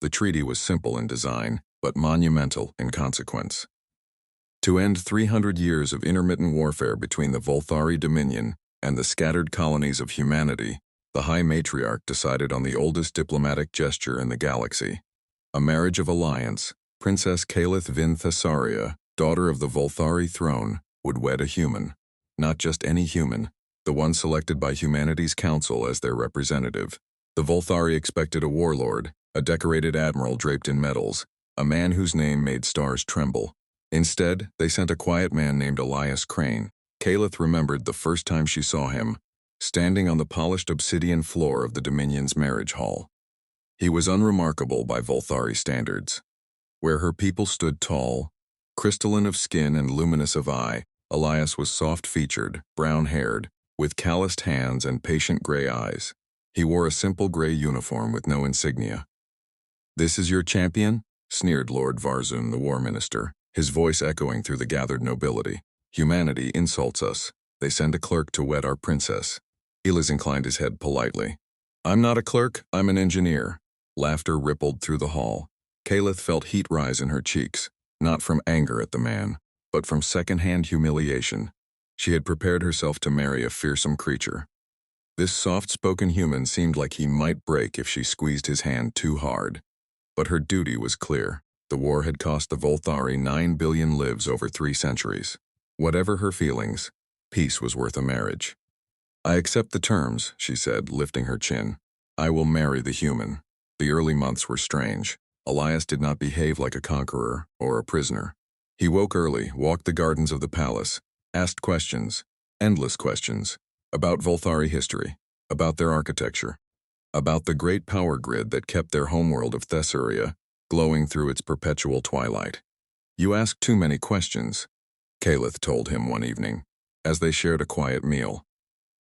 The treaty was simple in design, but monumental in consequence. To end 300 years of intermittent warfare between the Volthari Dominion and the scattered colonies of humanity, the High Matriarch decided on the oldest diplomatic gesture in the galaxy. A marriage of alliance. Princess Kaelith Vin Thessaria, daughter of the Volthari throne, would wed a human. Not just any human, the one selected by humanity's council as their representative. The Volthari expected a warlord, a decorated admiral draped in medals, a man whose name made stars tremble. Instead, they sent a quiet man named Elias Crane. Kaelith remembered the first time she saw him, standing on the polished obsidian floor of the Dominion's marriage hall. He was unremarkable by Volthari standards. Where her people stood tall, crystalline of skin and luminous of eye, Elias was soft-featured, brown-haired, with calloused hands and patient gray eyes. He wore a simple gray uniform with no insignia. "This is your champion?" sneered Lord Varzun, the war minister, his voice echoing through the gathered nobility. "Humanity insults us. They send a clerk to wed our princess." Elias inclined his head politely. "I'm not a clerk, I'm an engineer." Laughter rippled through the hall. Kaelith felt heat rise in her cheeks, not from anger at the man, but from second-hand humiliation. She had prepared herself to marry a fearsome creature. This soft-spoken human seemed like he might break if she squeezed his hand too hard. But her duty was clear. The war had cost the Volthari 9 billion lives over 3 centuries. Whatever her feelings, peace was worth a marriage. "I accept the terms," she said, lifting her chin. "I will marry the human." The early months were strange. Elias did not behave like a conqueror or a prisoner. He woke early, walked the gardens of the palace, asked questions, endless questions, about Volthari history, about their architecture, about the great power grid that kept their homeworld of Thessaria glowing through its perpetual twilight. "You ask too many questions," Kaelith told him one evening, as they shared a quiet meal.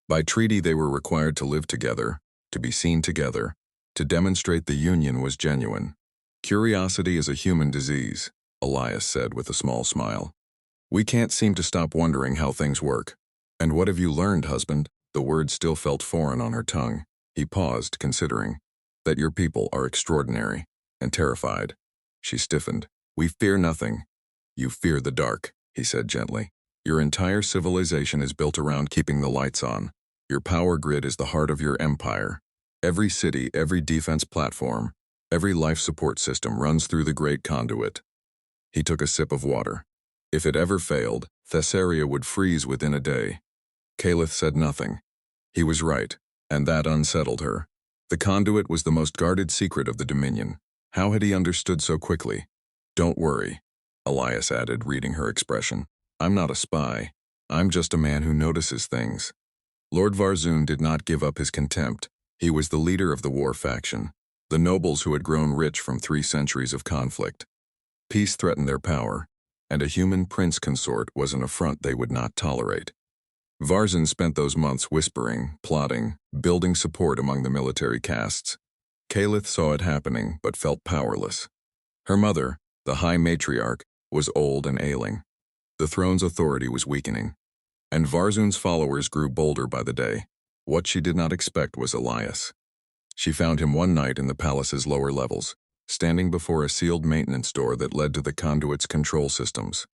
By treaty they were required to live together, to be seen together, to demonstrate the union was genuine. "Curiosity is a human disease," Elias said with a small smile. "We can't seem to stop wondering how things work." "And what have you learned, husband?" The words still felt foreign on her tongue. He paused, considering. "That your people are extraordinary and terrified." She stiffened. "We fear nothing." "You fear the dark," he said gently. "Your entire civilization is built around keeping the lights on. Your power grid is the heart of your empire. Every city, every defense platform, every life support system runs through the great conduit." He took a sip of water. If it ever failed, Thessaria would freeze within a day. Kaelith said nothing. He was right, and that unsettled her. The conduit was the most guarded secret of the Dominion. How had he understood so quickly? "Don't worry," Elias added, reading her expression. "I'm not a spy. I'm just a man who notices things." Lord Varzun did not give up his contempt. He was the leader of the war faction, the nobles who had grown rich from 3 centuries of conflict. Peace threatened their power, and a human prince consort was an affront they would not tolerate. Varzun spent those months whispering, plotting, building support among the military castes. Kaelith saw it happening, but felt powerless. Her mother, the High Matriarch, was old and ailing. The throne's authority was weakening, and Varzun's followers grew bolder by the day. What she did not expect was Elias. She found him one night in the palace's lower levels, standing before a sealed maintenance door that led to the conduit's control systems.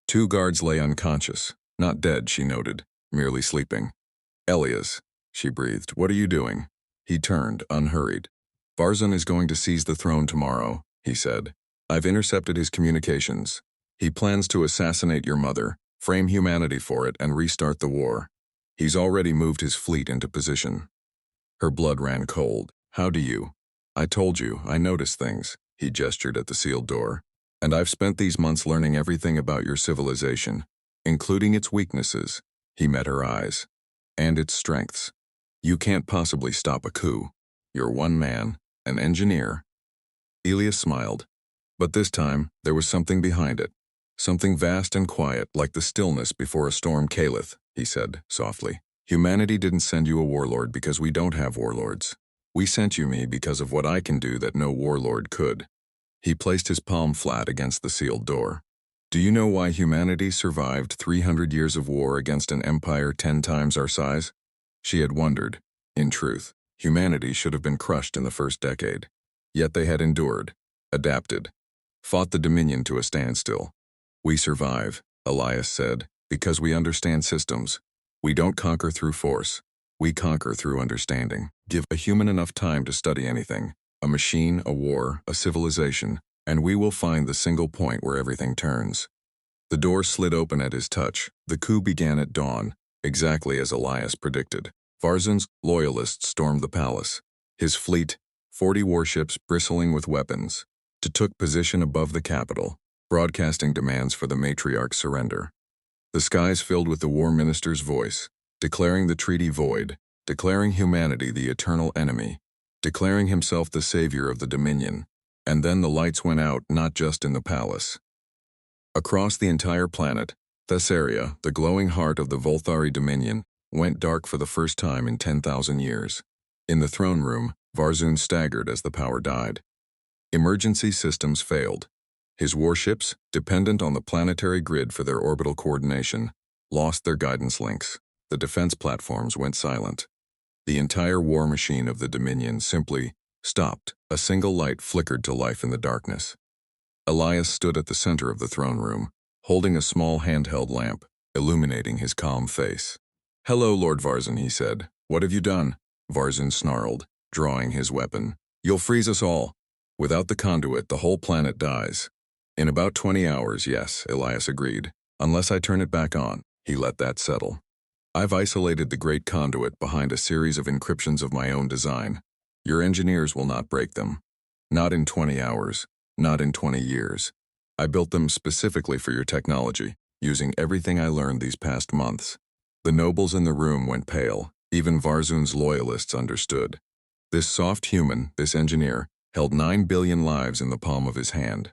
2 guards lay unconscious, not dead, she noted, merely sleeping. "Elias," she breathed, "what are you doing?" He turned, unhurried. "Varzun is going to seize the throne tomorrow," he said. "I've intercepted his communications. He plans to assassinate your mother, frame humanity for it, and restart the war. He's already moved his fleet into position." Her blood ran cold. "How do you?" "I told you, I notice things," he gestured at the sealed door. "And I've spent these months learning everything about your civilization, including its weaknesses." He met her eyes. "And its strengths. You can't possibly stop a coup. You're one man, an engineer." Elias smiled. But this time, there was something behind it. "Something vast and quiet, like the stillness before a storm." "Kaelith," he said, softly. "Humanity didn't send you a warlord because we don't have warlords. We sent you me because of what I can do that no warlord could." He placed his palm flat against the sealed door. "Do you know why humanity survived 300 years of war against an empire 10 times our size?" She had wondered. In truth, humanity should have been crushed in the first decade. Yet they had endured, adapted, fought the Dominion to a standstill. "We survive," Elias said, "because we understand systems. We don't conquer through force. We conquer through understanding. Give a human enough time to study anything, a machine, a war, a civilization, and we will find the single point where everything turns." The door slid open at his touch. The coup began at dawn, exactly as Elias predicted. Varzun's loyalists stormed the palace. His fleet, 40 warships bristling with weapons, took position above the capital, broadcasting demands for the matriarch's surrender. The skies filled with the war minister's voice, declaring the treaty void, declaring humanity the eternal enemy, declaring himself the savior of the Dominion. And then the lights went out, not just in the palace. Across the entire planet, Thessaria, the glowing heart of the Volthari Dominion, went dark for the first time in 10,000 years. In the throne room, Varzun staggered as the power died. Emergency systems failed. His warships, dependent on the planetary grid for their orbital coordination, lost their guidance links. The defense platforms went silent. The entire war machine of the Dominion simply stopped. A single light flickered to life in the darkness. Elias stood at the center of the throne room, holding a small handheld lamp, illuminating his calm face. "Hello, Lord Varzun," he said. "What have you done?" Varzun snarled, drawing his weapon. "You'll freeze us all. Without the conduit, the whole planet dies." "In about 20 hours, yes," Elias agreed. "Unless I turn it back on." He let that settle. "I've isolated the great conduit behind a series of encryptions of my own design. Your engineers will not break them. Not in 20 hours. Not in 20 years. I built them specifically for your technology, using everything I learned these past months." The nobles in the room went pale. Even Varzun's loyalists understood. This soft human, this engineer, held 9 billion lives in the palm of his hand.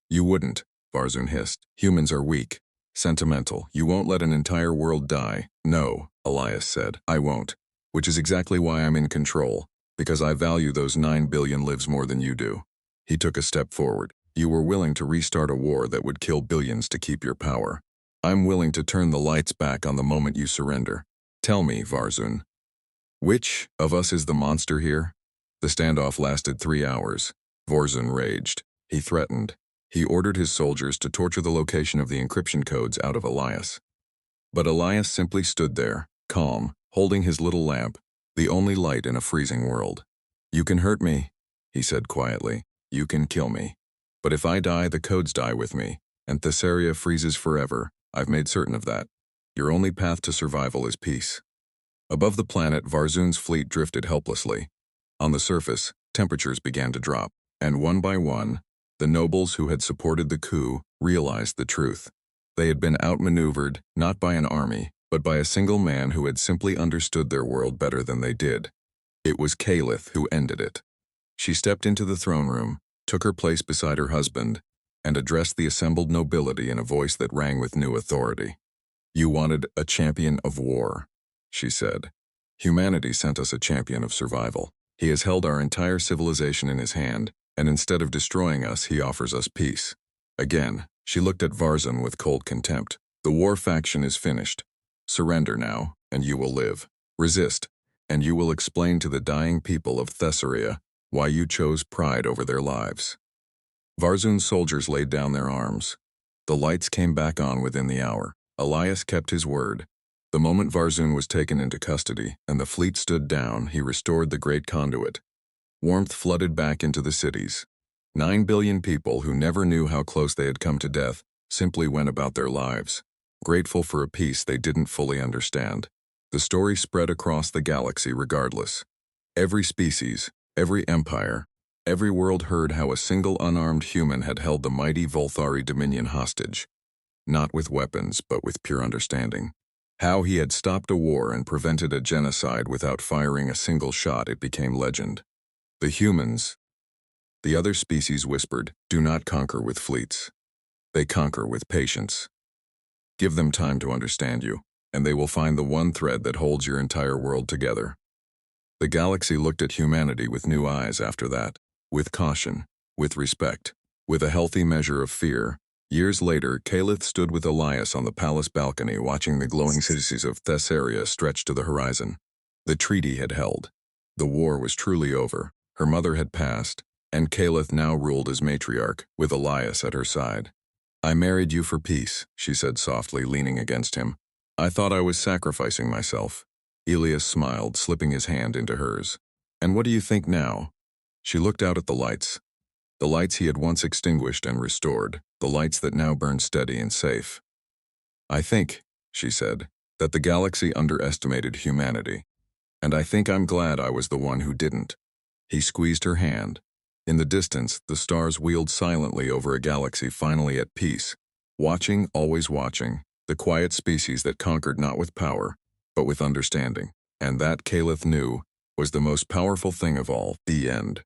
"You wouldn't," Varzun hissed. "Humans are weak, sentimental. You won't let an entire world die." "No," Elias said, "I won't. Which is exactly why I'm in control, because I value those 9 billion lives more than you do." He took a step forward. "You were willing to restart a war that would kill billions to keep your power. I'm willing to turn the lights back on the moment you surrender. Tell me, Varzun, which of us is the monster here?" The standoff lasted 3 hours. Varzun raged. He threatened. He ordered his soldiers to torture the location of the encryption codes out of Elias. But Elias simply stood there, calm, holding his little lamp, the only light in a freezing world. "You can hurt me," he said quietly. "You can kill me. But if I die, the codes die with me, and Thessaria freezes forever. I've made certain of that. Your only path to survival is peace." Above the planet, Varzun's fleet drifted helplessly. On the surface, temperatures began to drop, and one by one, the nobles who had supported the coup realized the truth. They had been outmaneuvered, not by an army, but by a single man who had simply understood their world better than they did. It was Kaelith who ended it. She stepped into the throne room, took her place beside her husband, and addressed the assembled nobility in a voice that rang with new authority. "You wanted a champion of war," she said. "Humanity sent us a champion of survival. He has held our entire civilization in his hand, and instead of destroying us, he offers us peace." Again, she looked at Varzun with cold contempt. "The war faction is finished. Surrender now, and you will live. Resist, and you will explain to the dying people of Thessaria why you chose pride over their lives." Varzun's soldiers laid down their arms. The lights came back on within the hour. Elias kept his word. The moment Varzun was taken into custody and the fleet stood down, he restored the great conduit. Warmth flooded back into the cities. 9 billion people who never knew how close they had come to death simply went about their lives, grateful for a peace they didn't fully understand. The story spread across the galaxy regardless. Every species, every empire, every world heard how a single unarmed human had held the mighty Volthari Dominion hostage. Not with weapons, but with pure understanding. How he had stopped a war and prevented a genocide without firing a single shot. It became legend. The humans, the other species whispered, do not conquer with fleets. They conquer with patience. Give them time to understand you, and they will find the one thread that holds your entire world together. The galaxy looked at humanity with new eyes after that, with caution, with respect, with a healthy measure of fear. Years later, Kaelith stood with Elias on the palace balcony watching the glowing cities of Thessaria stretch to the horizon. The treaty had held. The war was truly over. Her mother had passed, And Kaelith now ruled as matriarch, with Elias at her side. "I married you for peace," she said softly, leaning against him. "I thought I was sacrificing myself." Elias smiled, slipping his hand into hers. "And what do you think now?" She looked out at the lights he had once extinguished and restored, the lights that now burned steady and safe. "I think," she said, "that the galaxy underestimated humanity. And I think I'm glad I was the one who didn't." He squeezed her hand. In the distance, the stars wheeled silently over a galaxy finally at peace, watching, always watching, the quiet species that conquered not with power, but with understanding. And that, Kaelith knew, was the most powerful thing of all, the end.